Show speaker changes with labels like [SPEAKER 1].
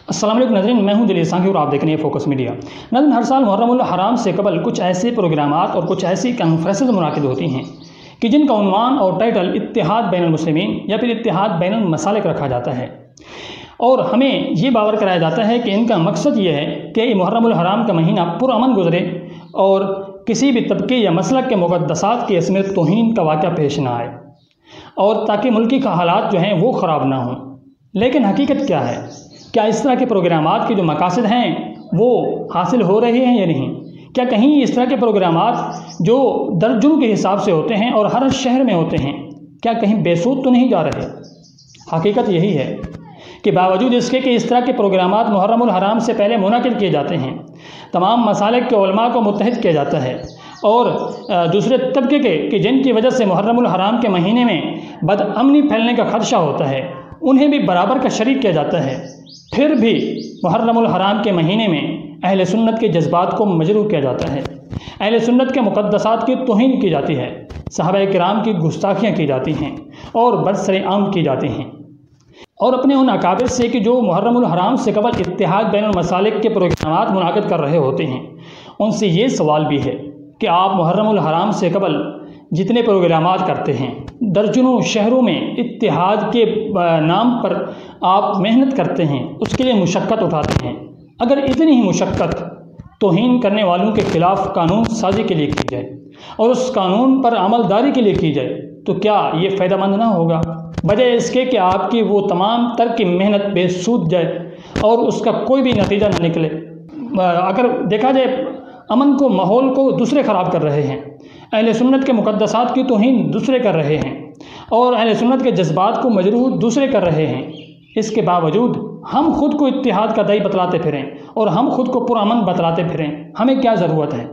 [SPEAKER 1] السلام علیکم ناظرین، میں ہوں دلیل سانگھی اور آپ دیکھ رہے ہیں فوکس میڈیا۔ ناظرین، ہر سال محرم الحرام سے قبل کچھ ایسے پروگرامات اور کچھ ایسی کانفرنسز منعقد ہوتی ہیں کہ جن کا عنوان اور ٹائٹل اتحاد بین المسلمین یا پھر اتحاد بین المسالک رکھا جاتا ہے، اور ہمیں یہ باور کرایا جاتا ہے کہ ان کا مقصد یہ ہے کہ محرم الحرام کا مہینہ پرامن گزرے اور کسی بھی طبقے یا مسلک کے مقدسات کی عصمت توہین کا واقعہ پیش نہ آئے، اور تاکہ ملکی کا حالات جو ہیں وہ خراب نہ ہوں۔ لیکن حقیقت کیا ہے؟ کیا اس طرح کے پروگرامات کے جو مقاصد ہیں وہ حاصل ہو رہے ہیں یا نہیں؟ کیا کہیں اس طرح کے پروگرامات جو درجنوں کے حساب سے ہوتے ہیں اور ہر شہر میں ہوتے ہیں، کیا کہیں بے سود تو نہیں جا رہے؟ حقیقت یہی ہے کہ باوجود اس کے کہ اس طرح کے پروگرامات محرم الحرام سے پہلے منعقد کیے جاتے ہیں، تمام مسالک کے علماء کو متحد کیا جاتا ہے، اور دوسرے طبقے کے جن کی وجہ سے محرم الحرام کے مہینے میں بد امنی پھیلنے کا خدشہ ہوتا ہے، انہیں بھی برابر کا شریک کیا جاتا ہے، پھر بھی محرم الحرام کے مہینے میں اہل سنت کے جذبات کو مجروح کیا جاتا ہے، اہل سنت کے مقدسات کی توہین کی جاتی ہے، صحابہ کرام کی گستاخیاں کی جاتی ہیں اور برسر عام کی جاتی ہیں۔ اور اپنے ان اکابر سے کہ جو محرم الحرام سے قبل اتحاد بین المسالک کے پروگرامات منعقد کر رہے ہوتے ہیں، ان سے یہ سوال بھی ہے کہ آپ محرم الحرام سے قبل جتنے پروگرامات کرتے ہیں، درجنوں شہروں میں اتحاد کے نام پر آپ محنت کرتے ہیں، اس کے لیے مشقت اٹھاتے ہیں، اگر اتنی ہی مشقت توہین کرنے والوں کے خلاف قانون سازی کے لیے کی جائے اور اس قانون پر عمل داری کے لیے کی جائے تو کیا یہ فائدہ مند نہ ہوگا؟ وجہ اس کے کہ آپ کی وہ تمام تر کی محنت بے سود جائے اور اس کا کوئی بھی نتیجہ نہ نکلے۔ اگر دیکھا جائے، امن کو، ماحول کو دوسرے خراب کر رہے ہیں، اہل سنت کے مقدسات کی توہین دوسرے کر رہے ہیں، اور اہل سنت کے جذبات کو مجروح دوسرے کر رہے ہیں۔ اس کے باوجود ہم خود کو اتحاد کا داعی بتلاتے پھریں اور ہم خود کو پرامن بتلاتے پھریں، ہمیں کیا ضرورت ہے؟